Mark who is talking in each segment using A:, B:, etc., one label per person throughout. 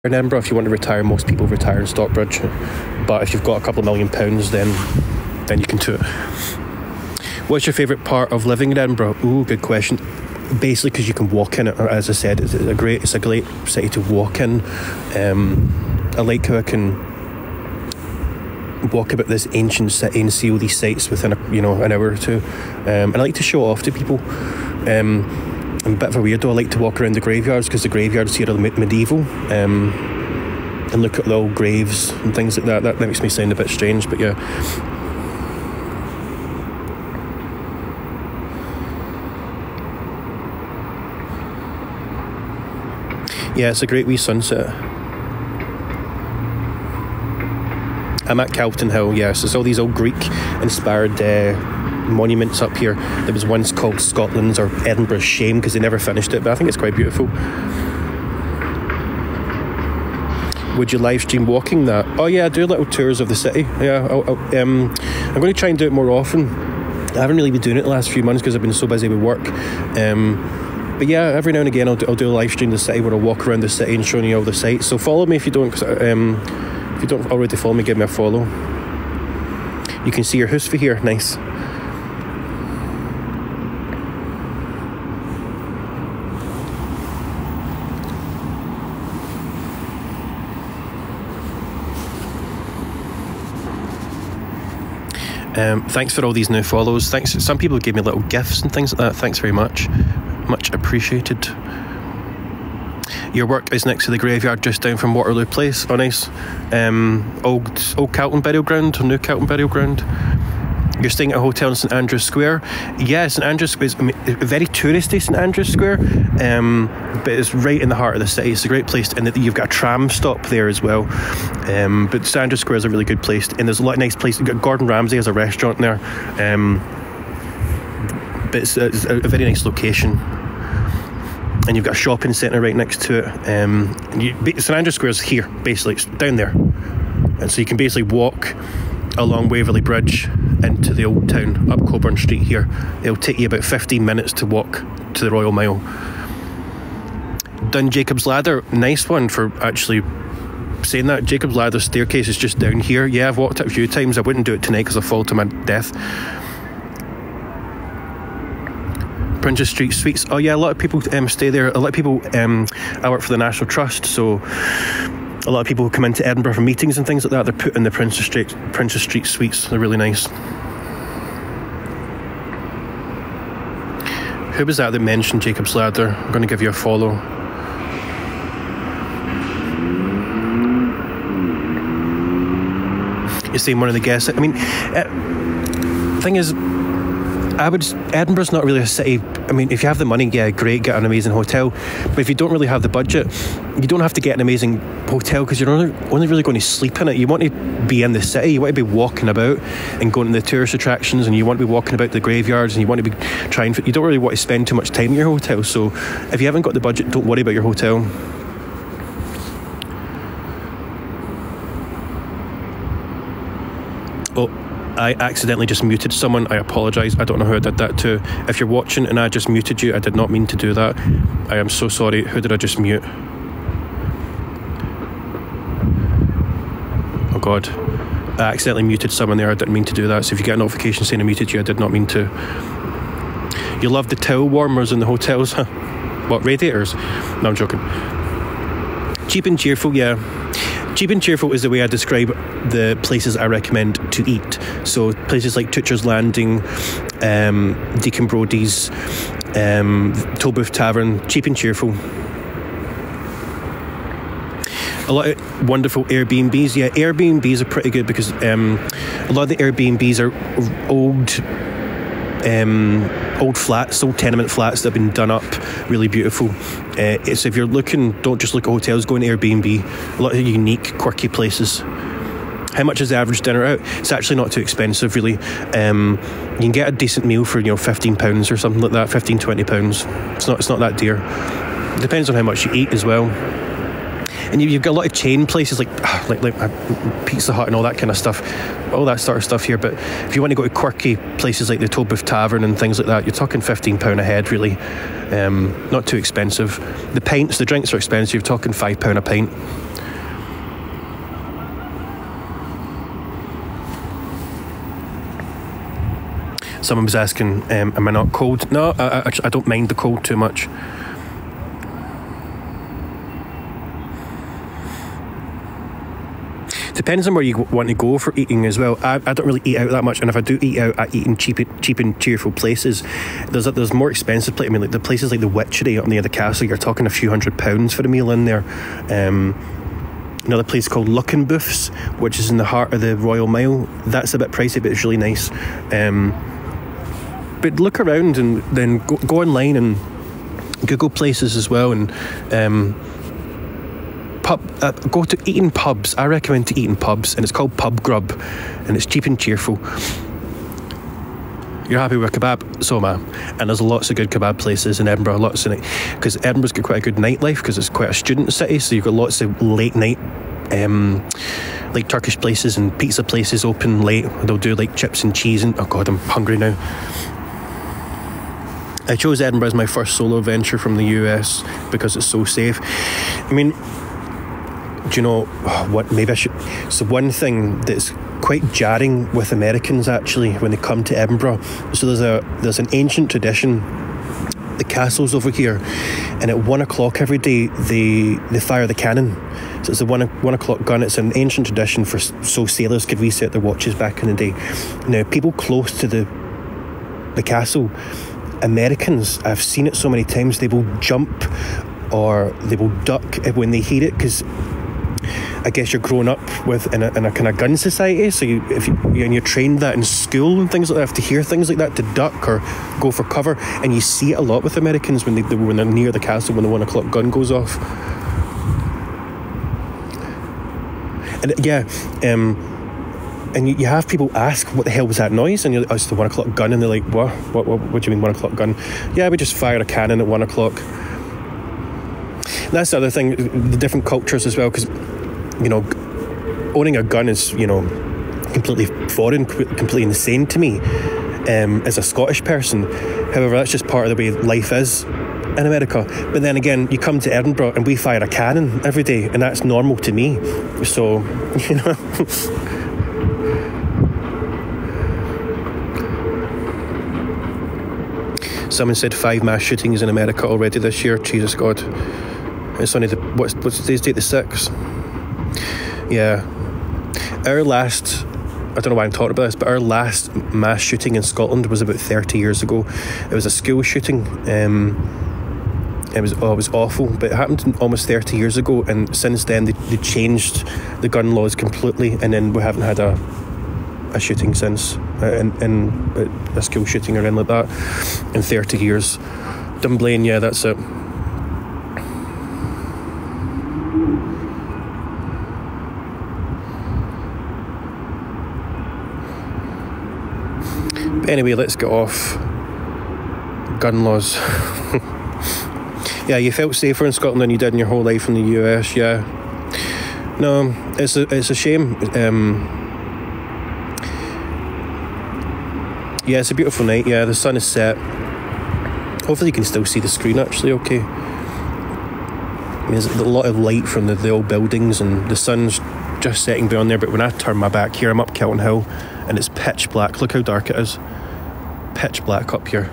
A: in Edinburgh. If you want to retire, most people retire in Stockbridge, but if you've got a couple of £1 million, then you can do it. What's your favourite part of living in Edinburgh? Ooh, good question. Basically, because you can walk in it. As I said, it's a great city to walk in. I like how I can walk about this ancient city and see all these sites within an hour or two. And I like to show off to people. I'm a bit of a weirdo. I like to walk around the graveyards because the graveyards here are medieval. And look at the old graves and things like that. That makes me sound a bit strange, but yeah. Yeah, it's a great wee sunset. I'm at Calton Hill, yes. There's all these old Greek-inspired monuments up here. There was once called Scotland's or Edinburgh's Shame because they never finished it, but I think it's quite beautiful. Would you live stream walking that? Oh yeah, I do little tours of the city. Yeah, I'm going to try and do it more often. I haven't really been doing it the last few months because I've been so busy with work. But yeah, every now and again I'll do a live stream of the city where I'll walk around the city and showing you all the sights. So follow me if you don't, if you don't already follow me, give me a follow. You can see your hoosfa here, nice. Thanks for all these new follows. Thanks. Some people gave me little gifts and things like that. Thanks very much. Much appreciated. Your work is next to the graveyard just down from Waterloo Place. Oh, nice. Old Calton Burial Ground, or New Calton Burial Ground. You're staying at a hotel in St Andrew's Square. Yeah, St Andrew's Square is very touristy, St Andrew's Square, but it's right in the heart of the city. It's a great place, and you've got a tram stop there as well. But St Andrew's Square is a really good place, and there's a lot of nice places. You've got Gordon Ramsay has a restaurant there, but it's a very nice location. And you've got a shopping centre right next to it. St Andrew's Square is here, basically. It's down there. And so you can basically walk along Waverley Bridge into the old town, up Coburn Street here. It'll take you about 15 minutes to walk to the Royal Mile. Done Jacob's Ladder, nice one for actually saying that. Jacob's Ladder staircase is just down here. Yeah, I've walked it a few times. I wouldn't do it tonight because I'll fall to my death. Princess Street Suites. Oh yeah, a lot of people stay there. A lot of people, I work for the National Trust, so a lot of people who come into Edinburgh for meetings and things like that, they're put in the Princess Street Suites. They're really nice. Who was that mentioned Jacob's Ladder? I'm going to give you a follow. You're saying one of the guests. I mean, the thing is, Edinburgh's not really a city. I mean, if you have the money, yeah, great, get an amazing hotel. But if you don't really have the budget, you don't have to get an amazing hotel because you're only really going to sleep in it. You want to be in the city, you want to be walking about and going to the tourist attractions, and you want to be walking about the graveyards, and you want to be you don't really want to spend too much time in your hotel. So if you haven't got the budget, don't worry about your hotel. Oh, I accidentally just muted someone. I apologise. I don't know who I did that to. If you're watching and I just muted you, I did not mean to do that. I am so sorry. Who did I just mute? Oh God. I accidentally muted someone there. I didn't mean to do that. So if you get a notification saying I muted you, I did not mean to. You love the towel warmers in the hotels, huh? What, radiators? No, I'm joking. Cheap and cheerful, yeah. Cheap and cheerful is the way I describe the places I recommend to eat. So places like Tutcher's Landing, Deacon Brodie's, Tolbooth Tavern, cheap and cheerful. A lot of wonderful Airbnbs. Yeah, Airbnbs are pretty good because a lot of the Airbnbs are old flats, old tenement flats that have been done up really beautiful. So if you're looking, don't just look at hotels, go on Airbnb. A lot of unique, quirky places. How much is the average dinner out? It's actually not too expensive, really. You can get a decent meal for £15 or something like that, £15-20. It's not that dear. It depends on how much you eat as well. And you've got a lot of chain places like Pizza Hut and all that kind of stuff, all that sort of stuff here. But if you want to go to quirky places like the Tolbooth Tavern and things like that, you're talking £15 a head, really. Not too expensive. The drinks are expensive. You're talking £5 a pint. Someone was asking, am I not cold? No, I don't mind the cold too much. Depends on where you want to go for eating as well. I don't really eat out that much, and if I do eat out, I eat in cheap and cheerful places. There's more expensive places. I mean, like the places like the Witchery up near the castle, you're talking a few £100 for a meal in there. Another place called Luckenbuffs, which is in the heart of the Royal Mile. That's a bit pricey, but it's really nice. But look around and then go online and Google places as well, and go to eating pubs. I recommend to eat in pubs, and it's called Pub Grub, and it's cheap and cheerful. You're happy with a kebab? So am I. And there's lots of good kebab places in Edinburgh, lots of it, because Edinburgh's got quite a good nightlife, because it's quite a student city, so you've got lots of late night like Turkish places and pizza places open late. They'll do like chips and cheese, and oh god, I'm hungry now. I chose Edinburgh as my first solo venture from the US because it's so safe. I mean, do you know what? Maybe I should. So one thing that's quite jarring with Americans actually when they come to Edinburgh. So there's an ancient tradition. The castle's over here, and at 1 o'clock every day they fire the cannon. So it's a one o'clock gun. It's an ancient tradition so sailors could reset their watches back in the day. Now people close to the castle, Americans, I've seen it so many times, they will jump or they will duck when they hear it, because I guess you're grown up in a kind of gun society, so you're trained that in school and things like that, have to hear things like that to duck or go for cover, and you see it a lot with Americans when they're near the castle when the 1 o'clock gun goes off. And and you have people ask, what the hell was that noise? And it's the 1 o'clock gun, and they're like, what do you mean 1 o'clock gun? Yeah, we just fire a cannon at 1 o'clock. And that's the other thing, the different cultures as well, because, you know, owning a gun is, you know, completely foreign, completely insane to me as a Scottish person. However, that's just part of the way life is in America. But then again, you come to Edinburgh and we fire a cannon every day, and that's normal to me. So, you know... Someone said 5 mass shootings in America already this year. Jesus God. It's only what's today's date? The 6th. Yeah. Our last, I don't know why I'm talking about this, but our last mass shooting in Scotland was about 30 years ago. It was a school shooting. It was awful, but it happened almost 30 years ago, and since then they changed the gun laws completely, and then we haven't had a shooting since, in a school shooting or anything like that in 30 years. Dunblane, yeah, that's it. But anyway, let's get off gun laws. Yeah, you felt safer in Scotland than you did in your whole life in the US. Yeah, no, it's a shame. Yeah, it's a beautiful night. Yeah, the sun is set. Hopefully you can still see the screen actually okay. I mean, there's a lot of light from the old buildings, and the sun's just setting beyond there, but when I turn my back here, I'm up Kelton Hill, and it's pitch black. Look how dark it is. Pitch black up here.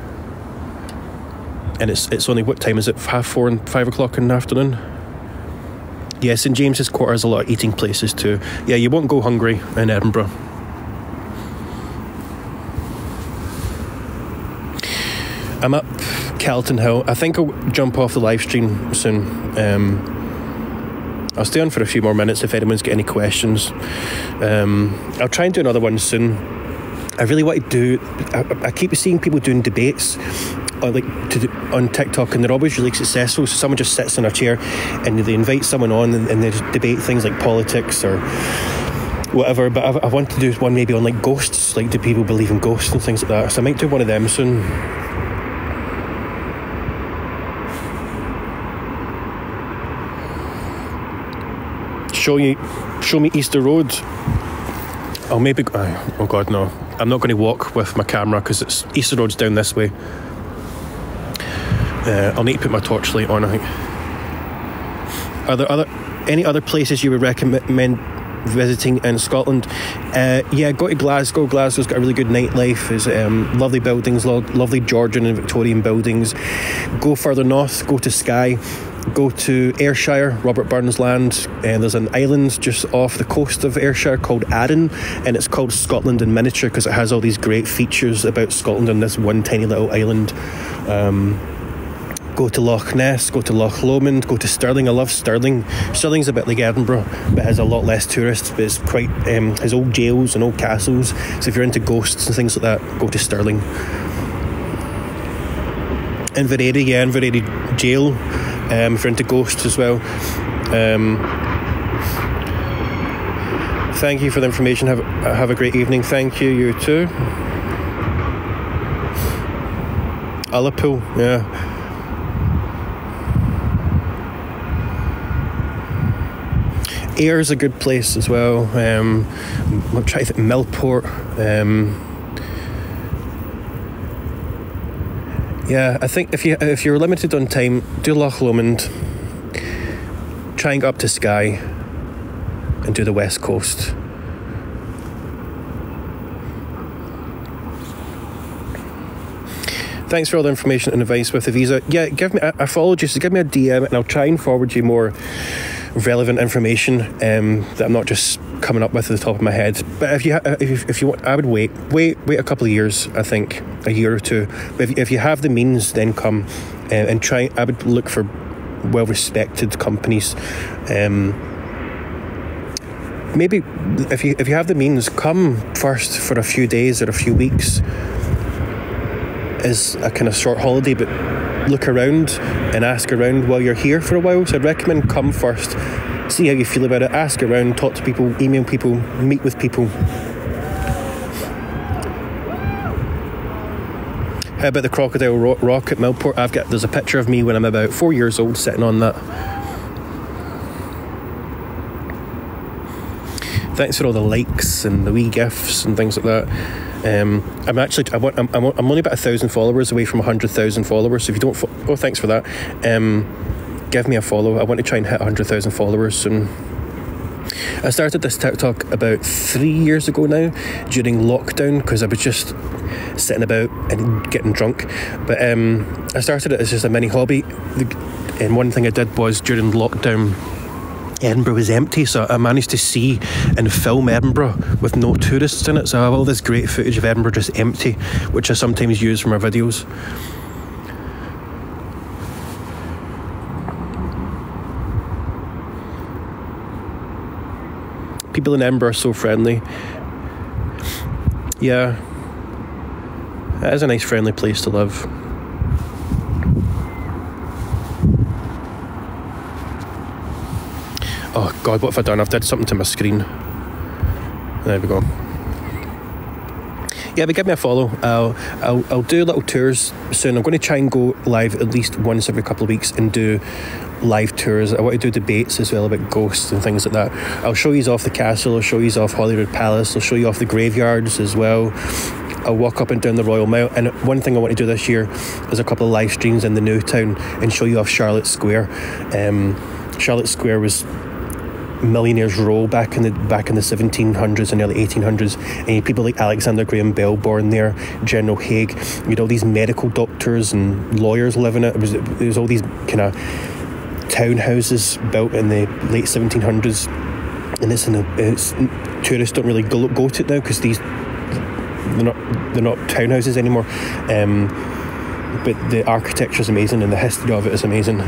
A: And it's only, what time is it? 4:30 and 5 o'clock in the afternoon? Yeah, St James's Quarter has a lot of eating places too. Yeah, you won't go hungry in Edinburgh. I'm up Kelton Hill. I think I'll jump off the live stream soon. I'll stay on for a few more minutes if anyone's got any questions. I'll try and do another one soon. I really want to do... I keep seeing people doing debates on TikTok, and they're always really successful. So someone just sits in a chair and they invite someone on, and they just debate things like politics or whatever. But I want to do one maybe on like ghosts, like do people believe in ghosts and things like that. So I might do one of them soon. Show me Easter Road. I'll maybe... Oh God, no. I'm not going to walk with my camera because it's Easter Road's down this way. I'll need to put my torchlight on, I think. Are there any other places you would recommend visiting in Scotland, yeah, go to Glasgow. Glasgow's got a really good nightlife. There's lovely buildings, lovely Georgian and Victorian buildings. Go further north, go to Skye. Go to Ayrshire, Robert Burns land, and there's an island just off the coast of Ayrshire called Arran, and it's called Scotland in miniature because it has all these great features about Scotland on this one tiny little island. Go to Loch Ness, go to Loch Lomond, go to Stirling. I love Stirling. Stirling's a bit like Edinburgh, but has a lot less tourists, but it's quite, has old jails and old castles, so if you're into ghosts and things like that, go to Stirling. Inverary jail, if you're into ghosts as well. Thank you for the information. Have a great evening. Thank you. You too. Ullapool, yeah. Ayre's a good place as well. I'm trying to think. Millport. Yeah, I think if you're limited on time, do Loch Lomond, try and go up to Skye, and do the West Coast. Thanks for all the information and advice with the visa. Yeah, I followed you, so give me a DM and I'll try and forward you more relevant information that I'm not just coming up with at the top of my head. But if you want, I would wait a couple of years. I think a year or two. But if you have the means, then come and try. I would look for well-respected companies. Maybe if you have the means, come first for a few days or a few weeks as a kind of short holiday, but look around and ask around while you're here for a while. So I'd recommend come first, see how you feel about it, ask around, talk to people, email people, meet with people. How about the Crocodile Rock at Millport? There's a picture of me when I'm about 4 years old sitting on that. Thanks for all the likes and the wee gifts and things like that. I'm only about 1,000 followers away from 100,000 followers. So if you don't, thanks for that. Give me a follow. I want to try and hit 100,000 followers soon. I started this TikTok about 3 years ago now, during lockdown, because I was just sitting about and getting drunk. But I started it as just a mini hobby. And one thing I did was during lockdown, Edinburgh was empty, so I managed to see and film Edinburgh with no tourists in it. So I have all this great footage of Edinburgh just empty, which I sometimes use for my videos. People in Edinburgh are so friendly. Yeah, it is a nice friendly place to live. Oh God, what have I done? I've did something to my screen. There we go. Yeah, but give me a follow. I'll do little tours soon. I'm going to try and go live at least once every couple of weeks and do live tours. I want to do debates as well about ghosts and things like that. I'll show you off the castle, I'll show you off Holyrood Palace, I'll show you off the graveyards as well. I'll walk up and down the Royal Mile. And one thing I want to do this year is a couple of live streams in the new town and show you off Charlotte Square. Charlotte Square was Millionaires Row back in the 1700s and early 1800s, and you had people like Alexander Graham Bell born there, General Haig. You had all these medical doctors and lawyers living in it. There was all these kind of townhouses built in the late 1700s, and it's tourists don't really go to it now because they're not townhouses anymore. But the architecture is amazing and the history of it is amazing.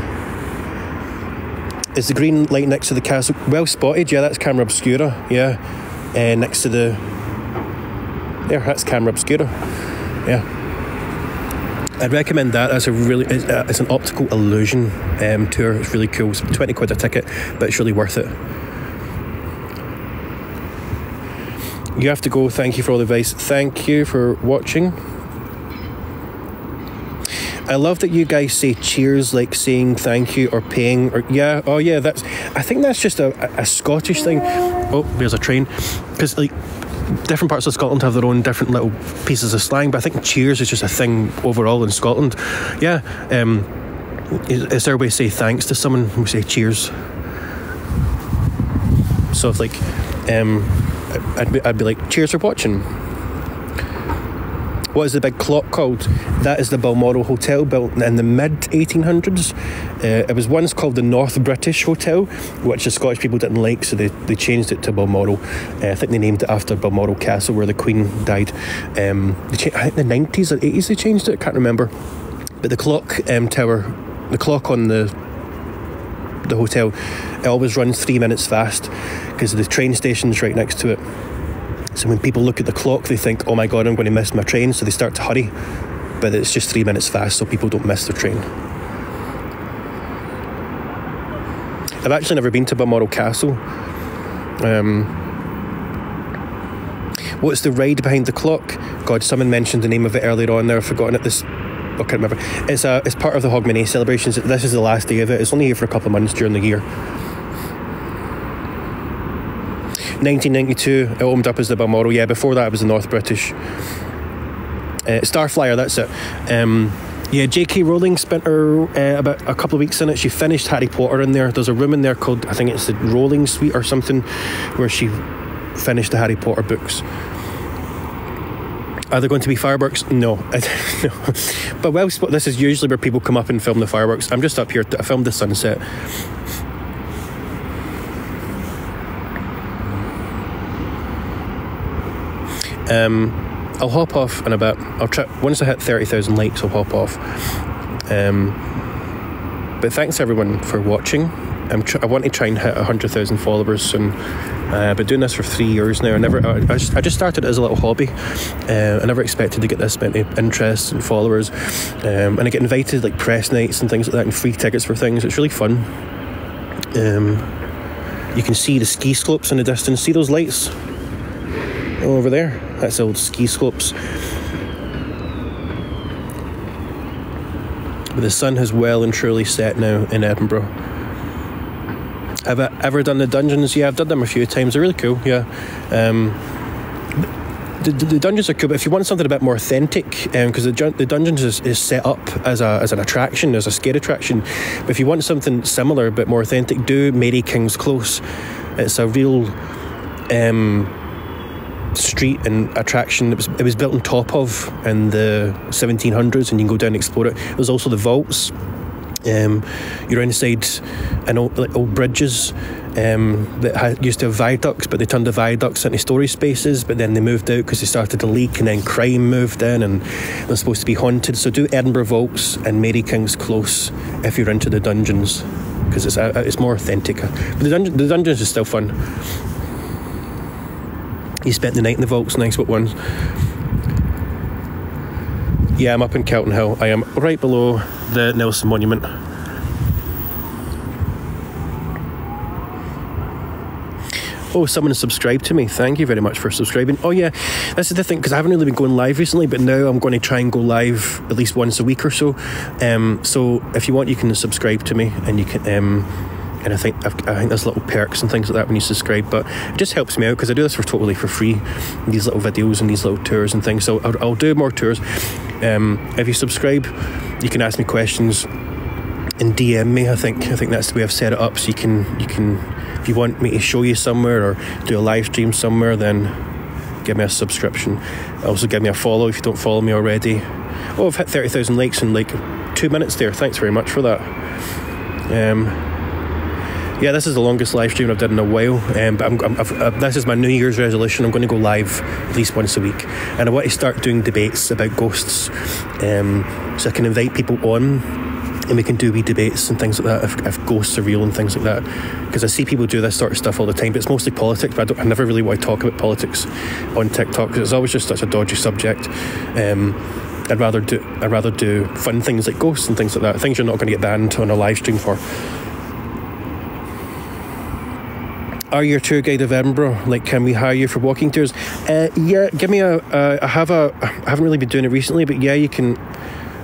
A: Is the green light next to the castle? Well spotted, yeah, that's Camera Obscura, yeah. Next to that's Camera Obscura, yeah. I'd recommend that. That's it's an optical illusion tour. It's really cool. It's 20 quid a ticket, but it's really worth it. You have to go. Thank you for all the advice. Thank you for watching. I love that you guys say cheers like saying thank you or paying or yeah. Oh yeah, I think that's just a Scottish thing. Oh, there's a train. Because like different parts of Scotland have their own different little pieces of slang, but I think cheers is just a thing overall in Scotland. Yeah. Is there a way to say thanks to someone? We say cheers. So if like I'd be like, cheers for watching. What is the big clock called? That is the Balmoral Hotel, built in the mid-1800s. It was once called the North British Hotel, which the Scottish people didn't like, so they changed it to Balmoral. I think they named it after Balmoral Castle, where the Queen died. I think the 90s or 80s they changed it, I can't remember. But the clock tower, the clock on the hotel, it always runs 3 minutes fast, because the train station's right next to it. So when people look at the clock, they think, oh my God, I'm going to miss my train, so they start to hurry. But it's just 3 minutes fast, so people don't miss their train. I've actually never been to Balmoral Castle. What's the ride behind the clock? God, someone mentioned the name of it earlier on there. I've forgotten it. I can't remember. It's part of the Hogmanay celebrations. This is the last day of it. It's only here for a couple of months during the year. 1992, it opened up as the Balmoral. Yeah, before that it was the North British. Starflyer, that's it. Yeah, J.K. Rowling spent about a couple of weeks in it. She finished Harry Potter in there. There's a room in there called, I think it's the Rowling Suite or something, where she finished the Harry Potter books. Are there going to be fireworks? No. No. But this is usually where people come up and film the fireworks. I'm just up here. I filmed the sunset. I'll hop off in a bit. I'll try, once I hit 30,000 likes, I'll hop off. But thanks everyone for watching. I want to try and hit 100,000 followers soon. I've been doing this for 3 years now. I just started it as a little hobby. I never expected to get this many interest and followers. And I get invited like press nights and things like that, and free tickets for things. It's really fun. You can see the ski slopes in the distance. See those lights over there? That's old ski slopes. But the sun has well and truly set now in Edinburgh. Have I ever done the dungeons? Yeah, I've done them a few times. They're really cool, yeah. The dungeons are cool, but if you want something a bit more authentic, because the dungeons is set up as an attraction, as a scare attraction. But if you want something similar, a bit more authentic, do Mary King's Close. It's a real street and attraction. It was built on top of in the 1700s, and you can go down and explore it. There's also the vaults. You're inside old bridges that used to have viaducts, but they turned the viaducts into storage spaces, but then they moved out because they started to leak, and then crime moved in, and they're supposed to be haunted. So do Edinburgh Vaults and Mary King's Close if you're into the dungeons, because it's more authentic. But the dungeons is still fun. You spent the night in the vaults, nice what ones. Yeah, I'm up in Kelton Hill. I am right below the Nelson Monument. Oh, someone subscribed to me. Thank you very much for subscribing. Oh yeah, this is the thing, because I haven't really been going live recently, but now I'm going to try and go live at least once a week or so. So if you want, you can subscribe to me, and you can... and I think there's little perks and things like that when you subscribe, but it just helps me out because I do this totally for free, these little videos and these little tours and things. So I'll do more tours. If you subscribe, you can ask me questions and DM me. I think that's the way I've set it up. So you can if you want me to show you somewhere or do a live stream somewhere, then give me a subscription. Also give me a follow if you don't follow me already. Oh, I've hit 30,000 likes in like 2 minutes there. Thanks very much for that. Yeah, this is the longest live stream I've done in a while, but this is my New Year's resolution. I'm going to go live at least once a week, and I want to start doing debates about ghosts, so I can invite people on, and we can do wee debates and things like that if ghosts are real and things like that, because I see people do this sort of stuff all the time, but it's mostly politics, but I never really want to talk about politics on TikTok, because it's always just such a dodgy subject. I'd rather do fun things like ghosts and things like that, things you're not going to get banned on a live stream for. Are you a tour guide of Edinburgh? Like, can we hire you for walking tours? Yeah, give me I haven't really been doing it recently, but yeah, you can.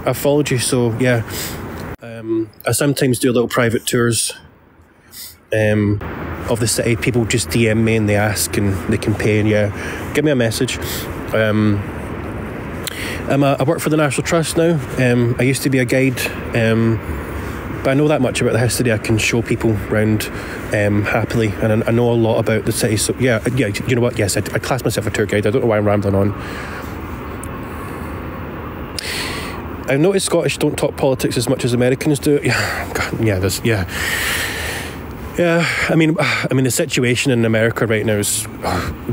A: I've followed you, so yeah. I sometimes do little private tours of the city. People just DM me and they ask, and they can pay, and yeah, give me a message. I work for the National Trust now. I used to be a guide. But I know that much about the history. I can show people round happily, and I know a lot about the city. So yeah, you know what? Yes, I class myself a tour guide. I don't know why I'm rambling on. I've noticed Scottish don't talk politics as much as Americans do. Yeah, I mean, the situation in America right now is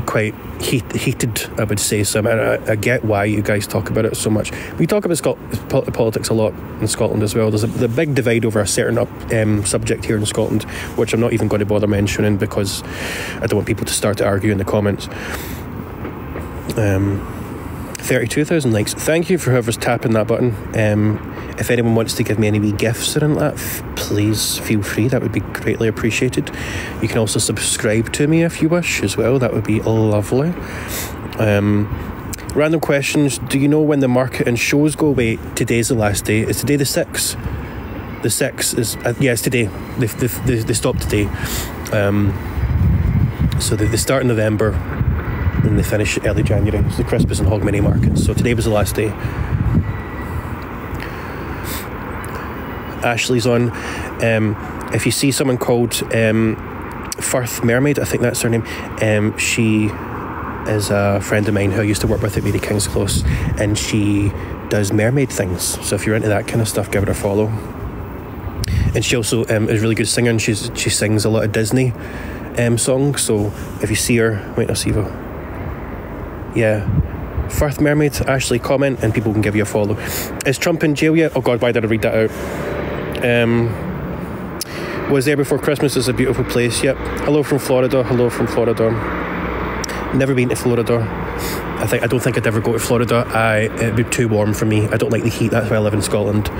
A: quite heated, I would say. So I get why you guys talk about it so much. We talk about politics a lot in Scotland as well. There's the big divide over a certain subject here in Scotland, which I'm not even going to bother mentioning because I don't want people to start to argue in the comments. 32,000 likes. Thank you for whoever's tapping that button. If anyone wants to give me any wee gifts or anything like that, please feel free. That would be greatly appreciated. You can also subscribe to me if you wish as well. That would be lovely. Random questions. Do you know when the market and shows go away? Today's the last day. Is today the 6th? The 6th is... it's today. They stopped today. So they start in November and they finish early January. It's the Christmas and Hogmanay markets. So today was the last day. Ashley's on. If you see someone called Firth Mermaid, I think that's her name, she is a friend of mine who I used to work with at Mary King's Close, and she does mermaid things. So if you're into that kind of stuff, give her a follow. And she also is a really good singer, and she sings a lot of Disney songs. So if you see her, Firth Mermaid, Ashley, comment and people can give you a follow. Is Trump in jail yet? Oh God, why did I read that out? Was there before Christmas. Is a beautiful place. Yep. Hello from Florida. Never been to Florida. I don't think I'd ever go to Florida. It'd be too warm for me. I don't like the heat. That's why I live in Scotland.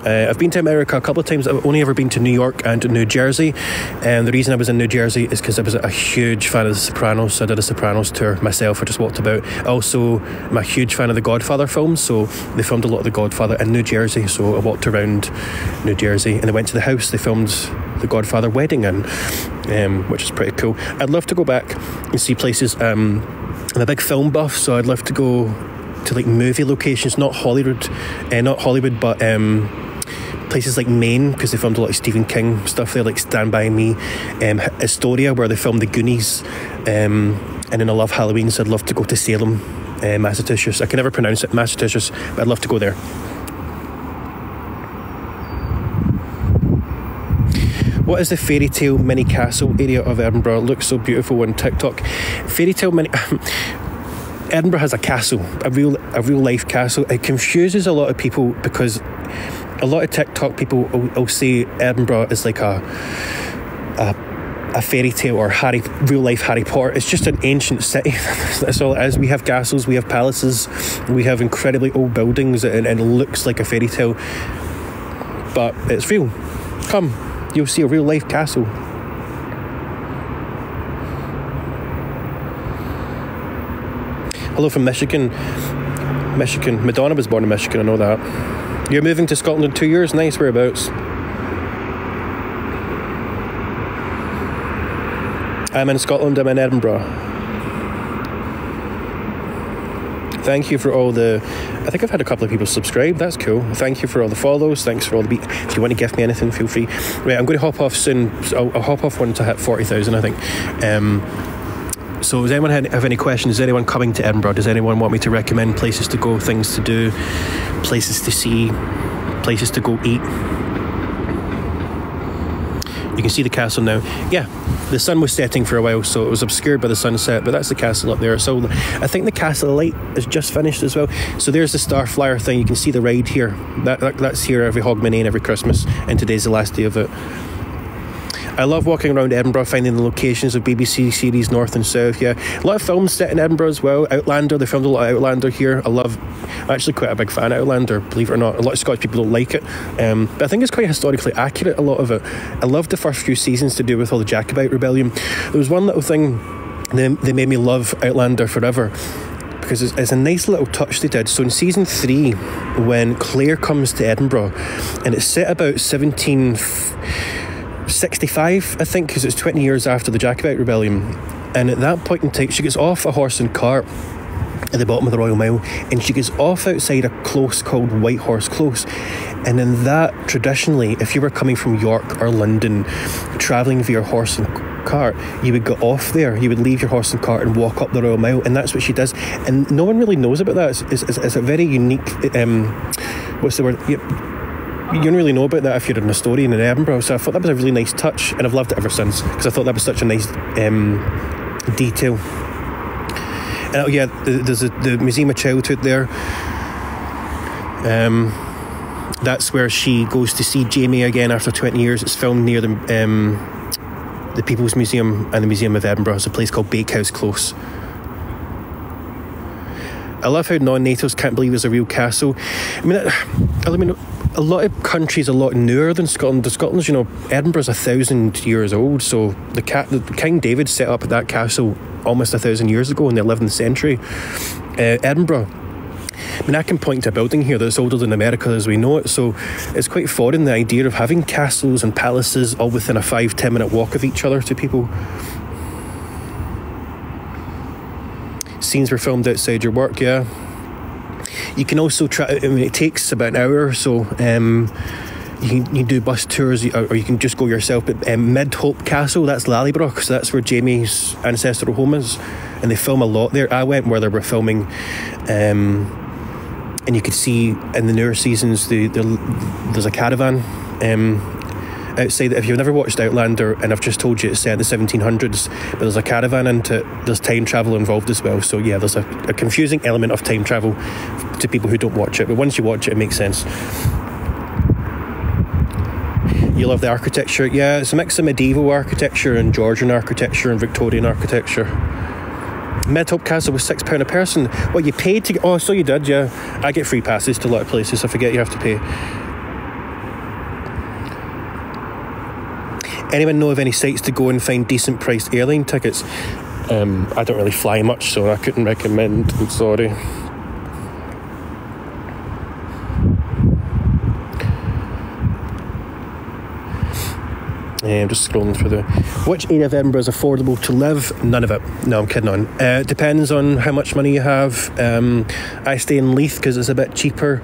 A: I've been to America a couple of times. I've only ever been to New York and New Jersey. And the reason I was in New Jersey is because I was a huge fan of The Sopranos. So I did a Sopranos tour myself. I just walked about. Also, I'm a huge fan of the Godfather films. So they filmed a lot of the Godfather in New Jersey. So I walked around New Jersey and I went to the house they filmed the Godfather wedding in, which is pretty cool. I'd love to go back and see places. I'm a big film buff, so I'd love to go to like movie locations, not Hollywood, but places like Maine, because they filmed a lot of Stephen King stuff there, like Stand By Me, Astoria, where they filmed The Goonies, and then I love Halloween, so I'd love to go to Salem, Massachusetts. I can never pronounce it, Massachusetts, but I'd love to go there. What is the fairy tale mini castle area of Edinburgh? It looks so beautiful on TikTok. Fairy tale mini... Edinburgh has a castle, a real life castle. It confuses a lot of people because a lot of TikTok people will say Edinburgh is like a fairy tale or real life Harry Potter. It's just an ancient city. That's all it is. We have castles, we have palaces, we have incredibly old buildings, and it looks like a fairy tale, but it's real. Come, you'll see a real life castle. Hello from Michigan. Madonna was born in Michigan, I know that. You're moving to Scotland in 2 years? Nice, whereabouts? I'm in Scotland, I'm in Edinburgh. Thank you for all the... I think I've had a couple of people subscribe, that's cool. Thank you for all the follows, thanks for all the... If you want to gift me anything, feel free. Right, I'm going to hop off soon. I'll hop off when to hit 40,000, I think. So does anyone have any questions? Is anyone coming to Edinburgh? Does anyone want me to recommend places to go, things to do, places to see, places to go eat? You can see the castle now. Yeah, the sun was setting for a while, so it was obscured by the sunset, but that's the castle up there. So I think the castle light is just finished as well. So there's the Starflyer thing. You can see the ride here. That's here every Hogmanay and every Christmas, and today's the last day of it. I love walking around Edinburgh, finding the locations of BBC series North and South. Yeah, a lot of films set in Edinburgh as well. Outlander, they filmed a lot of Outlander here. I'm actually quite a big fan of Outlander, believe it or not. A lot of Scottish people don't like it, but I think it's quite historically accurate, a lot of it. I loved the first few seasons to do with all the Jacobite rebellion. There was one little thing they made me love Outlander forever, because it's a nice little touch they did. So in season 3, when Claire comes to Edinburgh, and it's set about 1765, I think, because it's 20 years after the Jacobite rebellion, and at that point in time she gets off a horse and cart at the bottom of the Royal Mile, and she goes off outside a close called White Horse Close. And in that, traditionally, if you were coming from York or London, travelling via horse and cart, you would go off there, you would leave your horse and cart and walk up the Royal Mile, and that's what she does. And no one really knows about that. It's a very unique, what's the word? You don't really know about that if you're an historian in Edinburgh. So I thought that was a really nice touch, and I've loved it ever since, because I thought that was such a nice detail. Yeah, there's the Museum of Childhood there. That's where she goes to see Jamie again after 20 years. It's filmed near the People's Museum and the Museum of Edinburgh. It's a place called Bakehouse Close. I love how non-natives can't believe it's a real castle. I mean, a lot of countries a lot newer than Scotland. Scotland's, Edinburgh's 1,000 years old. So the King David set up that castle almost 1,000 years ago in the 11th century. Edinburgh, I mean, I can point to a building here that's older than America as we know it, so it's quite foreign, the idea of having castles and palaces all within a 5-10 minute walk of each other to people. Scenes were filmed outside your work, yeah. You can also it takes about an hour or so. You can do bus tours, or you can just go yourself. But Mid-Hope Castle, that's Lallybroch, so that's where Jamie's ancestral home is, and they film a lot there. I went where they were filming, and you could see in the newer seasons there's a caravan outside. If you've never watched Outlander, and I've just told you it's set in the 1700s, but there's a caravan into it. There's time travel involved as well. So yeah, there's a confusing element of time travel to people who don't watch it, but once you watch it, it makes sense. You love the architecture. Yeah, it's a mix of medieval architecture and Georgian architecture and Victorian architecture. Mid-Hope Castle was £6 a person. Well, you paid to get... Oh, so you did, yeah. I get free passes to a lot of places. I forget you have to pay. Anyone know of any sites to go and find decent priced airline tickets? I don't really fly much, so I couldn't recommend. I'm sorry. I'm just scrolling through which area of Edinburgh is affordable to live? None of it. No, I'm kidding on. Depends on how much money you have. I stay in Leith because it's a bit cheaper.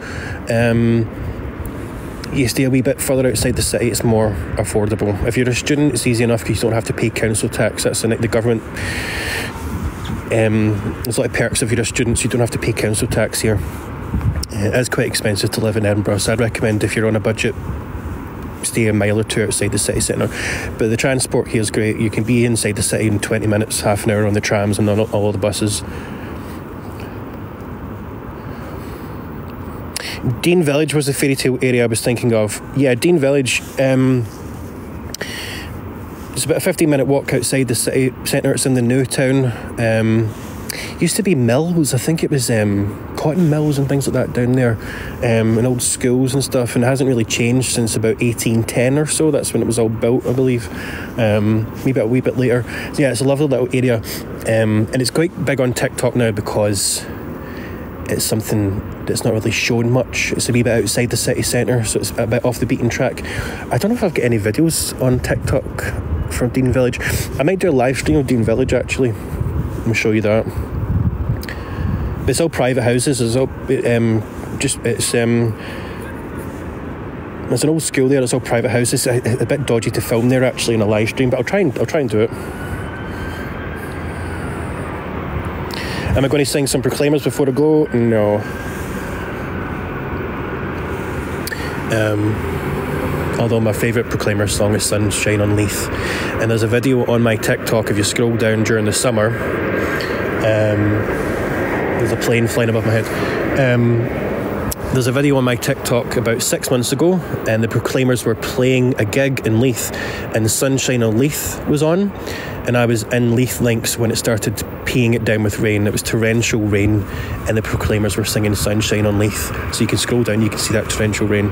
A: You stay a wee bit further outside the city, it's more affordable. If you're a student, it's easy enough because you don't have to pay council tax. That's the government. There's a lot of perks if you're a student, so you don't have to pay council tax here. It is quite expensive to live in Edinburgh, so I'd recommend, if you're on a budget, stay a mile or two outside the city centre. But the transport here is great. You can be inside the city in 20 minutes, half an hour on the trams and on all the buses. Dean Village was the fairy tale area I was thinking of. Yeah, Dean Village, it's about a 15-minute walk outside the city centre. It's in the new town. Used to be mills, I think it was cotton mills and things like that down there, and old schools and stuff, and it hasn't really changed since about 1810 or so. That's when it was all built, I believe, maybe a wee bit later. So yeah, it's a lovely little area, and it's quite big on TikTok now because it's something that's not really shown much. It's a wee bit outside the city centre, so it's a bit off the beaten track. I don't know if I've got any videos on TikTok from Dean Village. I might do a live stream of Dean Village actually. I'll show you that. But it's all private houses. It's all there's an old school there. It's all private houses. A bit dodgy to film there actually in a live stream, but I'll try and do it. Am I going to sing some Proclaimers before I go? No. Although my favourite Proclaimers song is Sunshine on Leith. And there's a video on my TikTok, if you scroll down during the summer. There's a plane flying above my head. There's a video on my TikTok about 6 months ago, and the Proclaimers were playing a gig in Leith, and Sunshine on Leith was on, and I was in Leith Links when it started peeing it down with rain. It was torrential rain, and the Proclaimers were singing Sunshine on Leith. So you can scroll down, you can see that torrential rain.